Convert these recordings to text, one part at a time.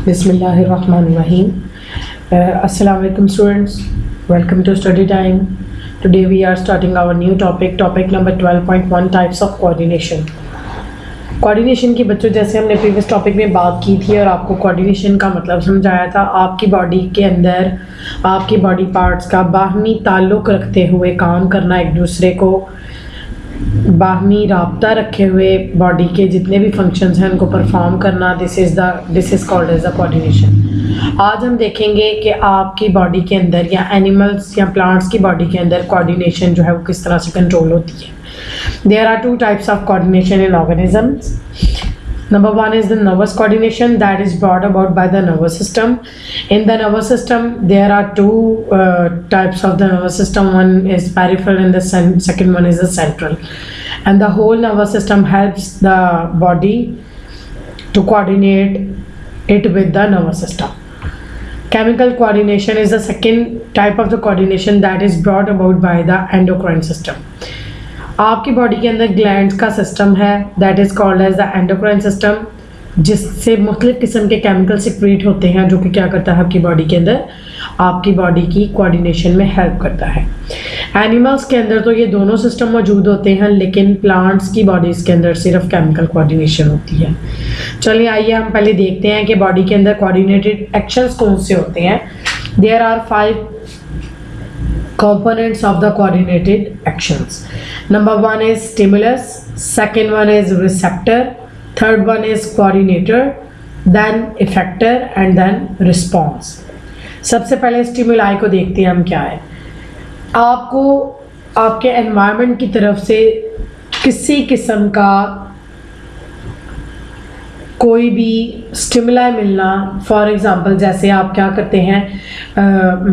Bismillahirrahmanirrahim. Assalamu alaikum students. Welcome to study time. Today we are starting our new topic number 12.1 types of coordination. Coordination की बच्चों जैसे हमने previous topic में बात की थी और आपको कोऑर्डिनेशन का मतलब समझाया था, आपकी बॉडी के अंदर आपकी बॉडी पार्ट्स का बाहमी ताल्लुक़ रखते हुए काम करना, एक दूसरे को बाहमी राब्ता रखे हुए बॉडी के जितने भी फंक्शंस हैं उनको परफॉर्म करना, this is called as the coordination. आज हम देखेंगे कि आपकी बॉडी के अंदर या एनिमल्स या प्लांट्स की बॉडी के अंदर कोऑर्डिनेशन जो है वो किस तरह से कंट्रोल होती है। There are two types of coordination in organisms. Number one is the nervous coordination that is brought about by the nervous system. In the nervous system, there are two types of the nervous system. One is peripheral and the second one is the central. And the whole nervous system helps the body to coordinate it with the nervous system. Chemical coordination is the second type of the coordination that is brought about by the endocrine system. आपकी body के अंदर glands का system है that is called as the endocrine system, जिससे मुख्तलिफ किस्म के chemical secrete होते हैं जो कि क्या करता है आपकी बॉडी के अंदर आपकी बॉडी की कोऑर्डिनेशन में हेल्प करता है। एनिमल्स के अंदर तो ये दोनों सिस्टम मौजूद होते हैं, लेकिन प्लांट्स की बॉडीज़ के अंदर सिर्फ केमिकल कोऑर्डिनेशन होती है। चलिए आइए हम पहले देखते हैं कि बॉडी के अंदर कोऑर्डिनेटेड एक्शंस कौन से होते हैं। There are 5 components of the coordinated actions. Number one is stimulus, second one is receptor, third one is coordinator, then effector and then response. सबसे पहले स्टिमुलाई को देखते हैं हम क्या है। आपको आपके एनवायरनमेंट की तरफ से किसी किस्म का कोई भी स्टिमुलाई मिलना, फॉर एग्ज़ाम्पल जैसे आप क्या करते हैं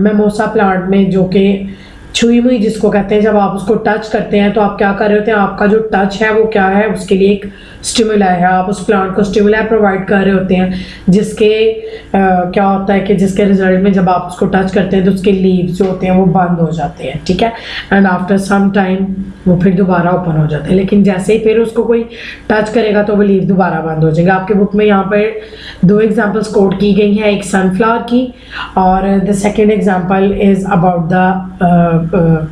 मेमोसा प्लांट में जो कि छुई मुई जिसको कहते हैं, जब आप उसको टच करते हैं तो आप क्या कर रहे होते हैं, आपका जो टच है वो क्या है, उसके लिए एक स्टिमुलाई है, आप उस प्लांट को स्टिमुलाई प्रोवाइड कर रहे होते हैं जिसके क्या होता है कि जिसके रिजल्ट में जब आप उसको टच करते हैं तो उसके लीव्स जो होते हैं वो बंद हो जाते हैं, ठीक है, एंड आफ्टर सम टाइम वो फिर दोबारा ओपन हो जाते हैं। लेकिन जैसे ही फिर उसको कोई टच करेगा तो वो लीव दोबारा बंद हो जाएंगे। आपके बुक में यहाँ पर 2 एग्जाम्पल्स कोट की गई हैं, एक सनफ्लावर की और the second example is about the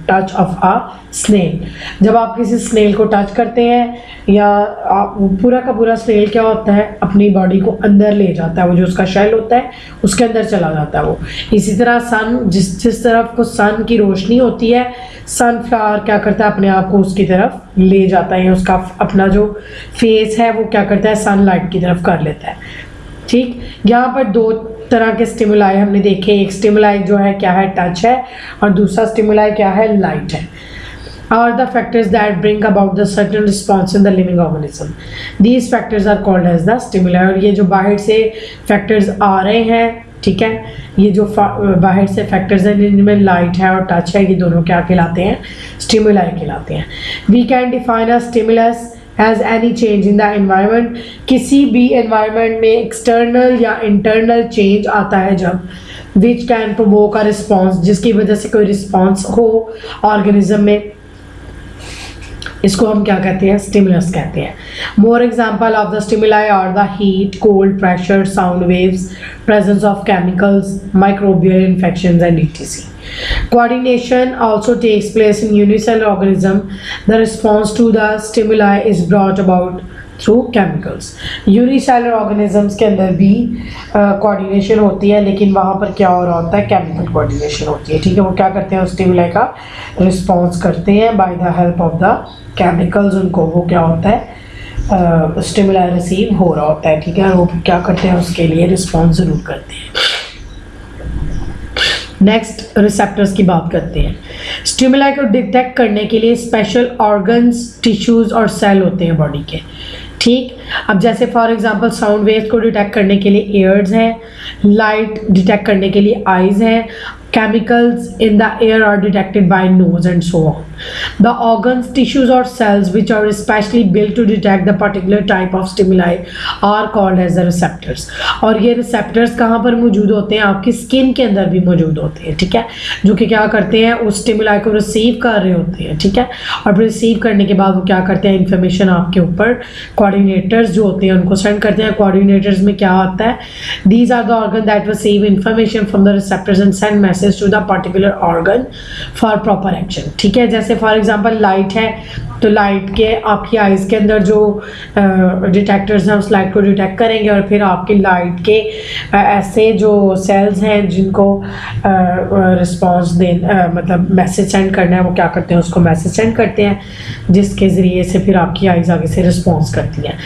touch of a snail. जब आप किसी स्नेल को टच करते हैं या आप पूरा का पूरा स्नेल क्या होता है अपनी बॉडी को अंदर ले जाता है, वो जो उसका शेल होता है उसके अंदर चला जाता है वो। इसी तरह सन जिस तरफ को सन की रोशनी होती है, सनफ्लावर क्या करता है अपने आप को उसकी तरफ ले जाता है, उसका अपना जो फेस है वो क्या करता है सनलाइट की तरफ कर लेता है। ठीक, यहाँ पर 2 तरह के स्टिमुलाई हमने देखे, एक स्टिमुलाई जो है क्या है टच है और दूसरा स्टिमुलाई क्या है लाइट है। Are the factors that bring about the certain response in the living organism. These factors are called as the stimuli. और ये जो बाहर से फैक्टर्स आ रहे हैं, ठीक है, ये जो बाहर से फैक्टर्स हैं जिनमें लाइट है और टच है, ये दोनों क्या कहलाते हैं, स्टिमुलाई कहलाते हैं। We can define a stimulus as any change in the environment. किसी भी environment में external या internal change आता है जब which can provoke a response, जिसकी वजह से कोई response हो organism में, इसको हम क्या कहते हैं, स्टिमुलस कहते हैं। More example of the stimuli are the heat, cold, pressure, sound waves, presence of chemicals, microbial infections and etc. Coordination also takes place in unicellular organism. The response to the stimuli is brought about through chemicals. Unicellular organisms के अंदर भी coordination होती है, लेकिन वहाँ पर क्या हो रहा होता है, केमिकल कोऑर्डिनेशन होती है, ठीक है। वो क्या करते हैं, उस स्टिमुलाई का रिस्पॉन्स करते हैं by the help of the chemicals, उनको वो क्या होता है स्टिमुलाई रिसीव हो रहा होता है, ठीक है, वो क्या करते हैं उसके लिए रिस्पॉन्स ज़रूर करते हैं। नेक्स्ट रिसेप्टर्स की बात करते हैं। स्टिमुलाई को डिटेक्ट करने के लिए स्पेशल ऑर्गन्स, टिश्यूज़ और सेल होते हैं बॉडी के, ठीक। अब जैसे फॉर एग्जांपल साउंड वेव्स को डिटेक्ट करने के लिए ईयर्स हैं, लाइट डिटेक्ट करने के लिए आइज़ हैं, chemicals in the air are detected by nose and so on. The organs, tissues और cells which are specially built to detect the particular type of stimuli are called as the receptors. और ये receptors कहाँ पर मौजूद होते हैं? आपकी skin के अंदर भी मौजूद होते हैं, ठीक है, जो कि क्या करते हैं, उस स्टिमुलाई को रिसीव कर रहे होते हैं, ठीक है, और फिर रिसीव करने के बाद वो क्या करते हैं, इंफॉर्मेशन आपके ऊपर कोऑर्डिनेटर्स जो होते हैं उनको सेंड करते हैं। कोऑर्डिनेटर्स में क्या होता है? These are the organ that receive information from the receptors and send message to the particular organ for proper action, ठीक है। जैसे फॉर एग्जांपल लाइट है, तो लाइट के आपकी आइज़ के अंदर जो डिटेक्टर्स हैं उस लाइट को डिटेक्ट करेंगे और फिर आपकी लाइट के ऐसे जो सेल्स हैं जिनको रिस्पॉन्स मतलब मैसेज सेंड करना है, वो क्या करते हैं, उसको मैसेज सेंड करते हैं, जिसके ज़रिए से फिर आपकी आइज़ आगे से रिस्पॉन्स करती हैं।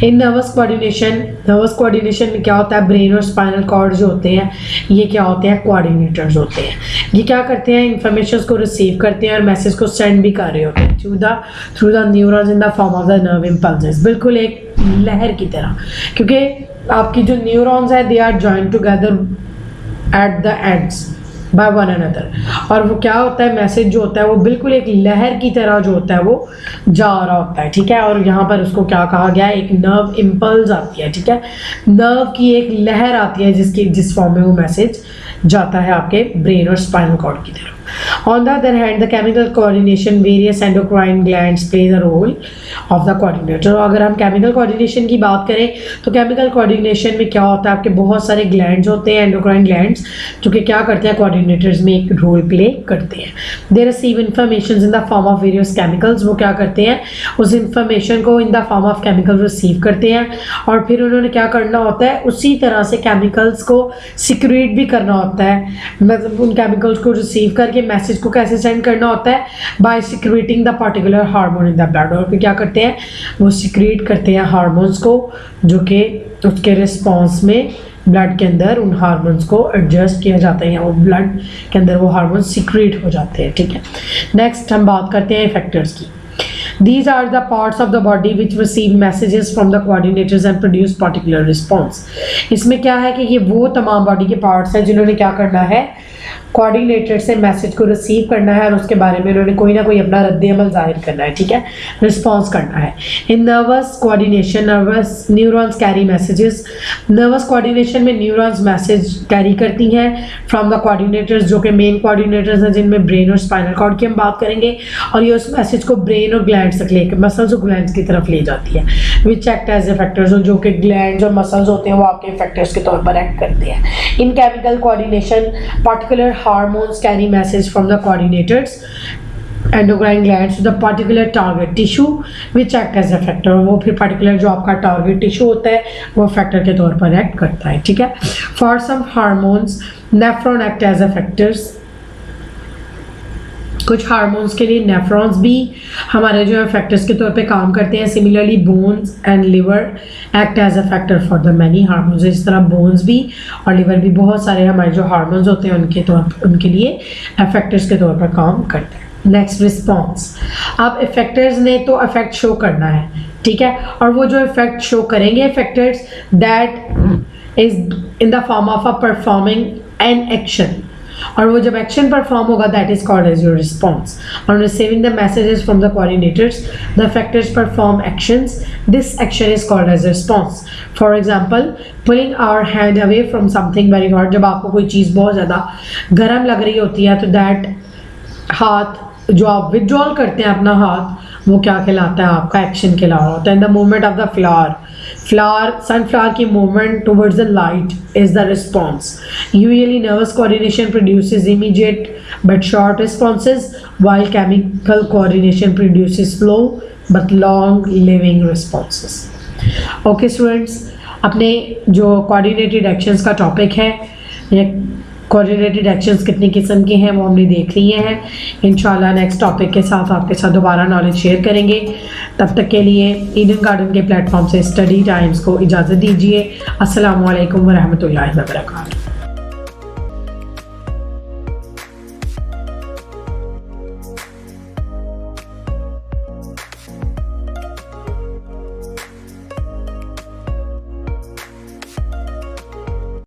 इन नर्वस कोऑर्डिनेशन में क्या होता है? ब्रेन और स्पाइनल कॉर्ड जो होते हैं ये क्या होते हैं? कोऑर्डिनेटर्स होते हैं। ये क्या करते हैं? इंफॉर्मेशन को रिसीव करते हैं और मैसेज को सेंड भी कर रहे होते हैं through the neurons in the form of the nerve impulses, बिल्कुल एक लहर की तरह, क्योंकि आपकी जो न्यूरॉन्स है they are joined together at the ends by one another, और वो क्या होता है, मैसेज जो होता है वो बिल्कुल एक लहर की तरह जो होता है वो जा रहा होता है, ठीक है। और यहाँ पर उसको क्या कहा गया है? एक नर्व इम्पल्स आती है, ठीक है, नर्व की एक लहर आती है जिस फॉर्म में वो मैसेज जाता है आपके ब्रेन और स्पाइनल कॉर्ड की तरफ। On the other hand, the chemical coordination, various endocrine glands play the role of the coordinator। अगर हम chemical coordination की बात करें तो chemical coordination में क्या होता है? आपके बहुत सारे glands होते हैं, endocrine glands, जो कि क्या करते हैं? coordinators में एक role play करते हैं। They receive information in the form of various chemicals। वो क्या करते हैं? उस information को in the form of chemical receive करते हैं और फिर उन्होंने क्या करना होता है? उसी तरह से chemicals को secrete भी करना होता है, मतलब उन chemicals को receive करके मैसेज को कैसे सेंड करना होता है? By secreting the particular hormone in the blood. और फिर क्या करते हैं? वो सिक्रेट करते हैं हार्मोन्स को, जो कि उसके रिस्पॉन्स में ब्लड के अंदर उन हार्मोन्स को एडजस्ट किया जाता है या वो ब्लड के अंदर वो हार्मोन सिक्रेट हो जाते हैं, ठीक है। नेक्स्ट हम बात करते हैं इफेक्टर्स की। These are the parts of the body which receive messages from the coordinators and produce particular response। इसमें क्या है कि ये वो तमाम बॉडी के पार्ट्स हैं जिन्होंने क्या करना है? कोऑर्डिनेटर से मैसेज को रिसीव करना है और उसके बारे में उन्होंने कोई ना कोई अपना रद्द-ए-अमल जाहिर करना है, ठीक है, रिस्पॉन्स करना है। इन nervous coordination, nervous neurons carry messages. Nervous coordination में न्यूरॉन्स मैसेज कैरी करती हैं फ्रॉम द कोऑर्डिनेटर्स, जो कि मेन कोऑर्डिनेटर्स हैं, जिनमें ब्रेन और स्पाइनल कॉर्ड की हम बात करेंगे, और ये उस मैसेज को ब्रेन और ग्लैंड्स तक लेकर मसल्स और ग्लैंड्स की तरफ ले जाती है, विच एक्ट एज इफेक्टर्स, जो कि ग्लैंड्स और मसल्स होते हैं वो आपके इफेक्टर्स के तौर पर एक्ट करते हैं। इन chemical coordination particular hormones carry message from the coordinators endocrine glands to the particular target tissue which act as effector। वो फिर particular जो आपका target tissue होता है वो effector के तौर पर act करता है, ठीक है। For some hormones nephron act as effectors। कुछ हार्मोन्स के लिए नेफ्रॉन्स भी हमारे जो इफेक्टर्स के तौर पे काम करते हैं। Similarly bones and liver act as a factor for the many hormones. इस तरह बोन्स भी और लिवर भी बहुत सारे हमारे जो हार्मोन्स होते हैं उनके लिए इफेक्टर्स के तौर पर काम करते हैं। Next, response. अब इफेक्टर्स ने तो इफेक्ट शो करना है, ठीक है, और वो जो इफेक्ट शो करेंगे effectors that is in the form of a performing an action, और वो जब एक्शन परफॉर्म होगा that is called as your response. On receiving the messages from the coordinators the effectors perform actions, this action is called as response. For example, pulling our hand away from something very hot. जब आपको कोई चीज़ बहुत ज़्यादा गर्म लग रही होती है तो दैट हाथ जो आप विड्रॉल करते हैं अपना हाथ, वो क्या कहलाता है? आपका एक्शन कहला रहा होता है। In the movement of the sunflower की movement towards the light is the response. Usually nervous coordination produces immediate but short responses, while chemical coordination produces slow but long living responses. Okay students, अपने जो coordinated actions का topic है, ये coordinated actions कितनी किस्म के हैं वो हमने देख लिए हैं। इंशाल्लाह नेक्स्ट टॉपिक के साथ आपके साथ दोबारा नॉलेज शेयर करेंगे। तब तक के लिए ईडन गार्डन के प्लेटफॉर्म से स्टडी टाइम्स को इजाज़त दीजिए। अस्सलामु अलैकुम वरहमतुल्लाहि वबरकातुहू।